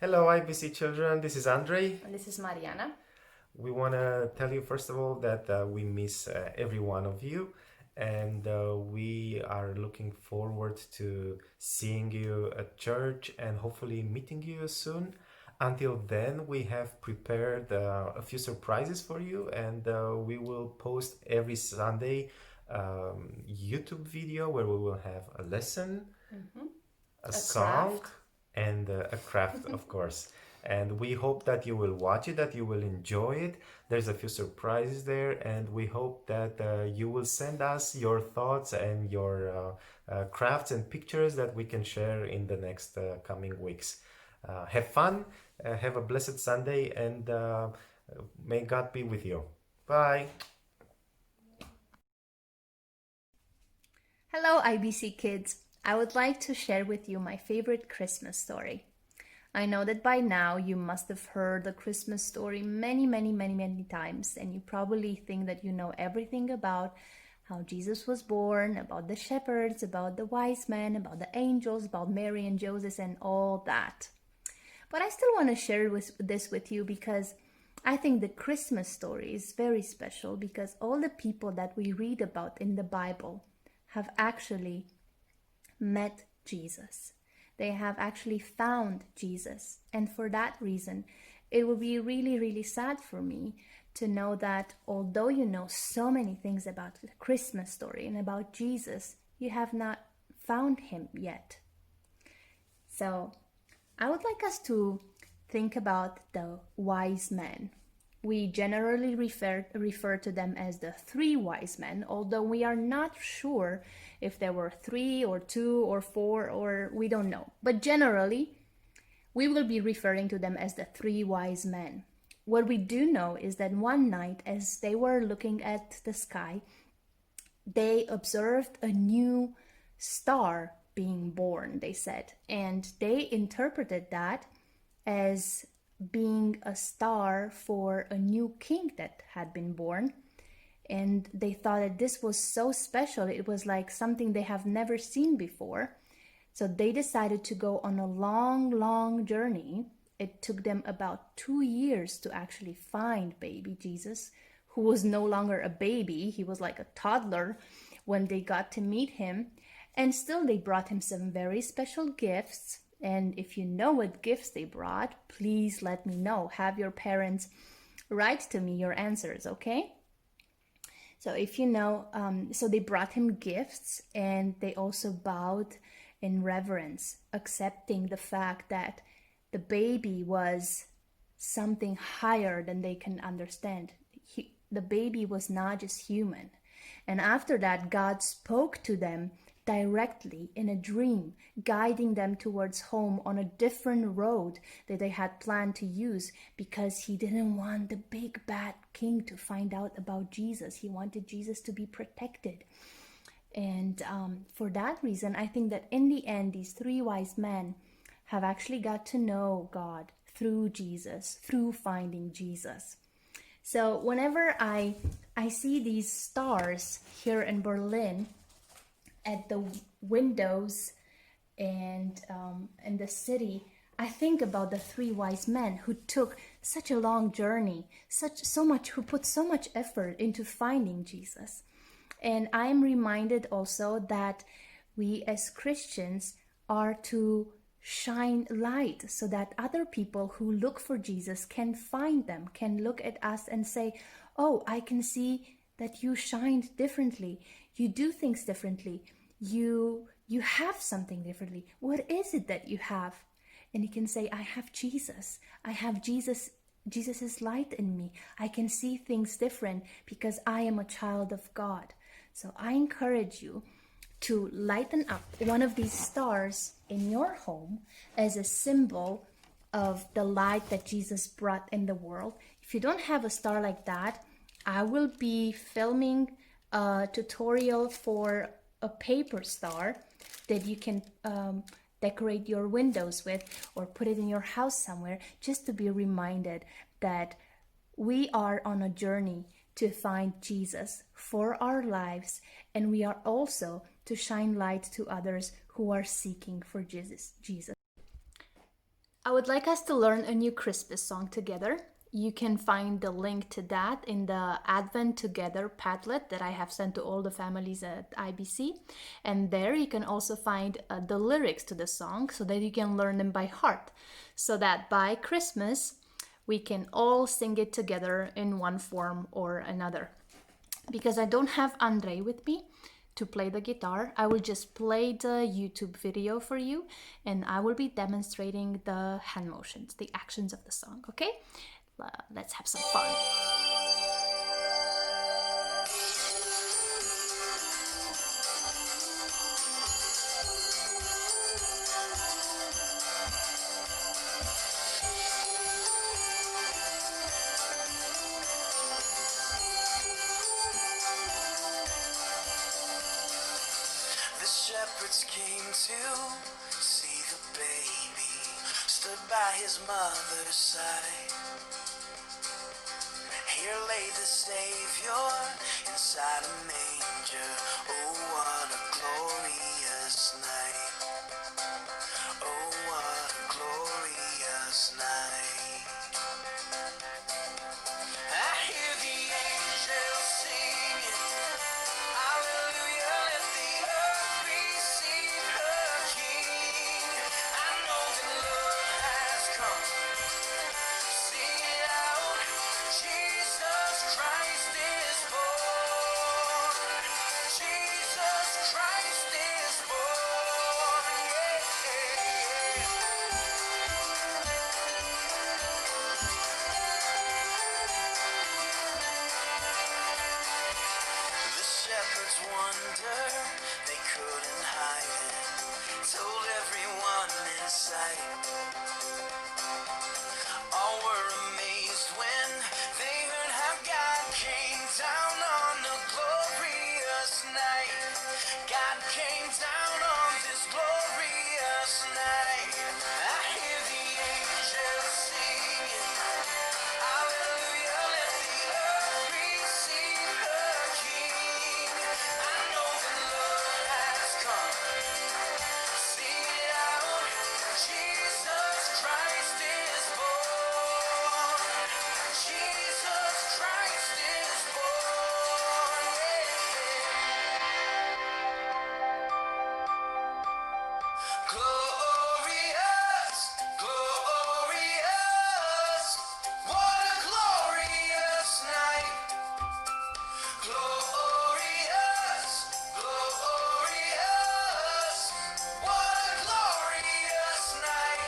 Hello, IBC children. This is Andre. And this is Mariana. We want to tell you, first of all, that we miss every one of you, and we are looking forward to seeing you at church and hopefully meeting you soon. Until then, we have prepared a few surprises for you, and we will post every Sunday YouTube video where we will have a lesson, a song, craft. and a craft, of course. And we hope that you will watch it, that you will enjoy it. There's a few surprises there, and we hope that you will send us your thoughts and your crafts and pictures that we can share in the next coming weeks. Have fun, have a blessed Sunday, and may God be with you. Bye. Hello, IBC kids. I would like to share with you my favorite Christmas story. I know that by now you must have heard the Christmas story many times, and you probably think that you know everything about how Jesus was born, about the shepherds, about the wise men, about the angels, about Mary and Joseph, and all that. But I still want to share this with you because I think the Christmas story is very special because all the people that we read about in the Bible have actually met Jesus. They have actually found Jesus. And for that reason, it will be really sad for me to know that although you know so many things about the Christmas story and about Jesus, you have not found him yet. So I would like us to think about the wise men. We generally refer to them as the three wise men, although we are not sure if there were 3 or 2 or 4 or we don't know. But generally, we will be referring to them as the three wise men. What we do know is that one night, as they were looking at the sky, they observed a new star being born, they said, and they interpreted that as being a star for a new king that had been born. And they thought that this was so special. It was like something they have never seen before. So they decided to go on a long journey. It took them about 2 years to actually find baby Jesus, who was no longer a baby. He was like a toddler when they got to meet him. And still they brought him some very special gifts. And if you know what gifts they brought, please let me know. Have your parents write to me your answers, okay? So if you know, so they brought him gifts and they also bowed in reverence, accepting the fact that the baby was something higher than they can understand. The baby was not just human. And after that, God spoke to them directly in a dream, guiding them towards home on a different road that they had planned to use because he didn't want the big bad king to find out about Jesus. He wanted Jesus to be protected. And for that reason, I think that in the end, these three wise men have actually got to know God through Jesus, through finding Jesus. So whenever I see these stars here in Berlin, at the windows and in the city, I think about the three wise men who took such a long journey, who put so much effort into finding Jesus. And I am reminded also that we as Christians are to shine light so that other people who look for Jesus can find them, can look at us and say, oh, I can see that you shined differently. You do things differently. You have something differently. What is it that you have? And you can say, I have Jesus. I have Jesus's light in me. I can see things different because I am a child of God. So I encourage you to lighten up one of these stars in your home as a symbol of the light that Jesus brought in the world. If you don't have a star like that, I will be filming a tutorial for a paper star that you can decorate your windows with or put it in your house somewhere, just to be reminded that we are on a journey to find Jesus for our lives, and we are also to shine light to others who are seeking for Jesus. I would like us to learn a new Christmas song together. You can find the link to that in the Advent Together Padlet that I have sent to all the families at IBC. And there you can also find the lyrics to the song so that you can learn them by heart. So that by Christmas, we can all sing it together in one form or another. Because I don't have Andre with me to play the guitar, I will just play the YouTube video for you and I will be demonstrating the hand motions, the actions of the song, okay? Let's have some fun. The shepherds came to see the baby, stood by his mother's side. Here lay the Savior inside a manger. Oh, what a glorious night. Oh, what a glorious night. I hear the angels singing, hallelujah, let the earth receive her King. I know that love has come. Sing it out, Jesus Christ is born. Jesus Christ is born. Yeah. The shepherds wonder, they couldn't hide it. Told everyone in sight. All were amazed when they heard how God came down on a glorious night. God came down on this glorious night. I hear the angels singing, hallelujah, let the earth receive her King. I know that love has come. Sing it out, Jesus Christ is born. Jesus Christ is born. Glorious, glorious, what a glorious night. Glorious, glorious, what a glorious night.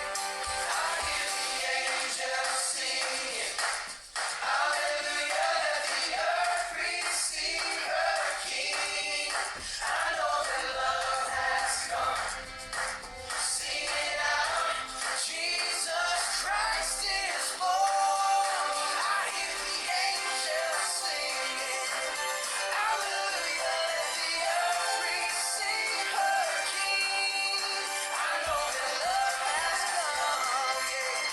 I hear the angels singing, hallelujah, let the earth receive her King. I know that love has come. Sing it out, Jesus Christ is born. I hear the angels singing, hallelujah, let the earth receive her King. I know that love has come, yeah.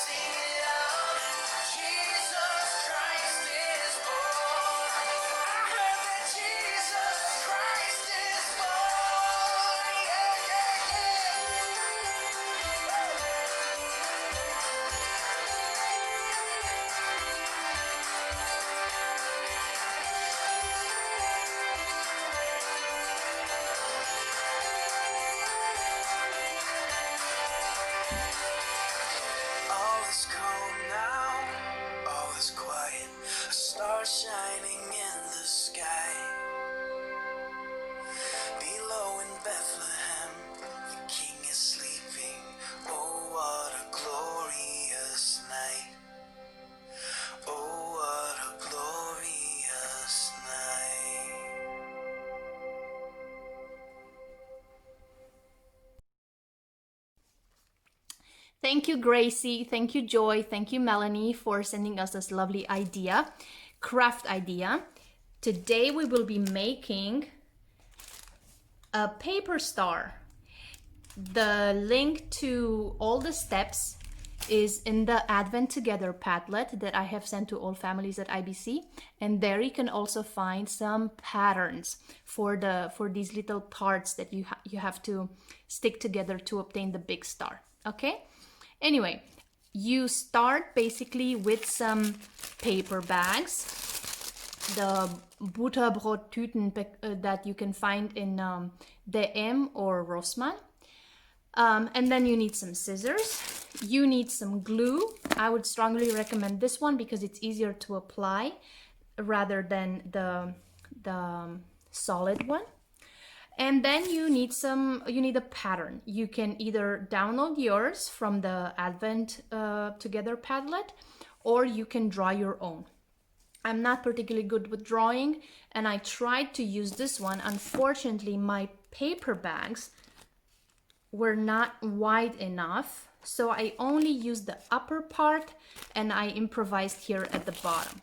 Sing it out, Jesus Christ is born. I heard that Jesus Christ is born, yeah, yeah, all is calm now, all is quiet, a star shining in the sky. Below in Bethlehem, the King is sleeping. Oh, what a glorious night. Oh, what a glorious night. Thank you, Gracie. Thank you, Joy. Thank you, Melanie, for sending us this lovely craft idea. Today we will be making a paper star. The link to all the steps is in the Advent Together Padlet that I have sent to all families at IBC, and there you can also find some patterns for these little parts that you have to stick together to obtain the big star. Okay, Anyway, you start basically with some paper bags, the Butterbrottüten that you can find in DM or Rossmann. And then you need some scissors. You need some glue. I would strongly recommend this one because it's easier to apply rather than the solid one. And then you need a pattern. You can either download yours from the Advent Together Padlet, or you can draw your own. I'm not particularly good with drawing, and I tried to use this one. Unfortunately, my paper bags were not wide enough, so I only used the upper part and I improvised here at the bottom.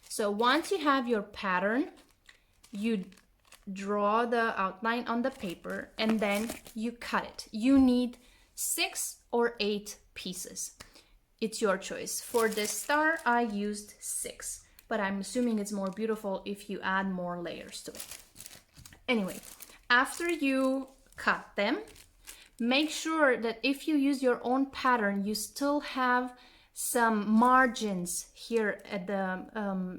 So once you have your pattern, you draw the outline on the paper and then you cut it. You need 6 or 8 pieces. It's your choice. For this star, I used 6, but I'm assuming it's more beautiful if you add more layers to it. Anyway, after you cut them, make sure that if you use your own pattern, you still have some margins here at the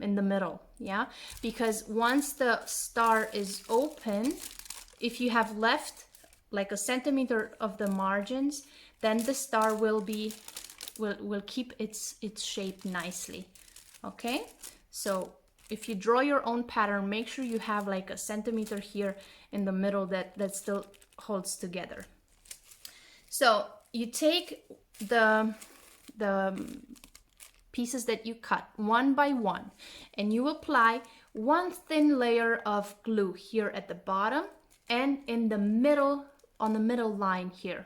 in the middle, yeah? Because once the star is open, if you have left like a centimeter of the margins, then the star will keep its shape nicely. Okay, so if you draw your own pattern, make sure you have like a centimeter here in the middle that still holds together. So you take the pieces that you cut one by one, and you apply one thin layer of glue here at the bottom and in the middle, on the middle line here.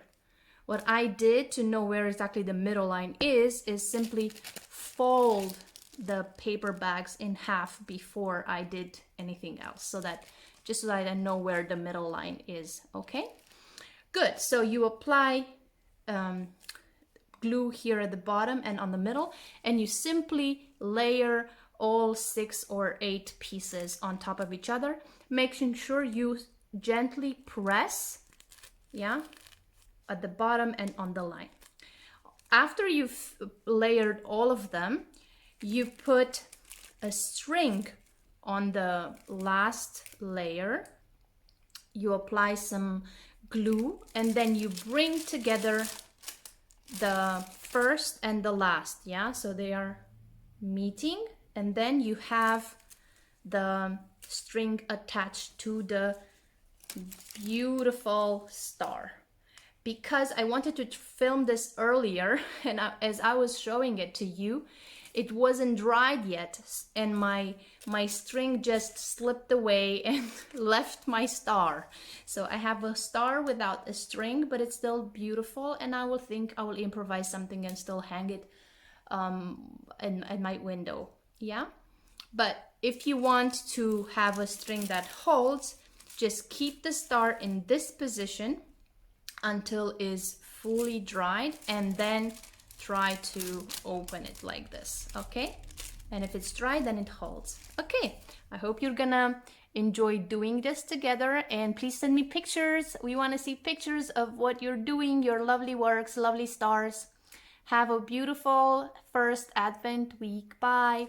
What I did to know where exactly the middle line is simply fold the paper bags in half before I did anything else, so that I know where the middle line is. Okay, good. So you apply glue here at the bottom and on the middle, and you simply layer all 6 or 8 pieces on top of each other, making sure you gently press, yeah, at the bottom and on the line. After you've layered all of them, you put a string on the last layer, you apply some glue, and then you bring together the first and the last, yeah, so they are meeting, and then you have the string attached to the beautiful star. Because I wanted to film this earlier, and as I was showing it to you, it wasn't dried yet, and my string just slipped away and left my star. So I have a star without a string, but it's still beautiful, and I will improvise something and still hang it in my window, yeah? But if you want to have a string that holds, just keep the star in this position until it's fully dried, and then try to open it like this, okay? And if it's dry, then it holds. Okay, I hope you're gonna enjoy doing this together, and please send me pictures. We want to see pictures of what you're doing, your lovely works, lovely stars. Have a beautiful first Advent week. Bye.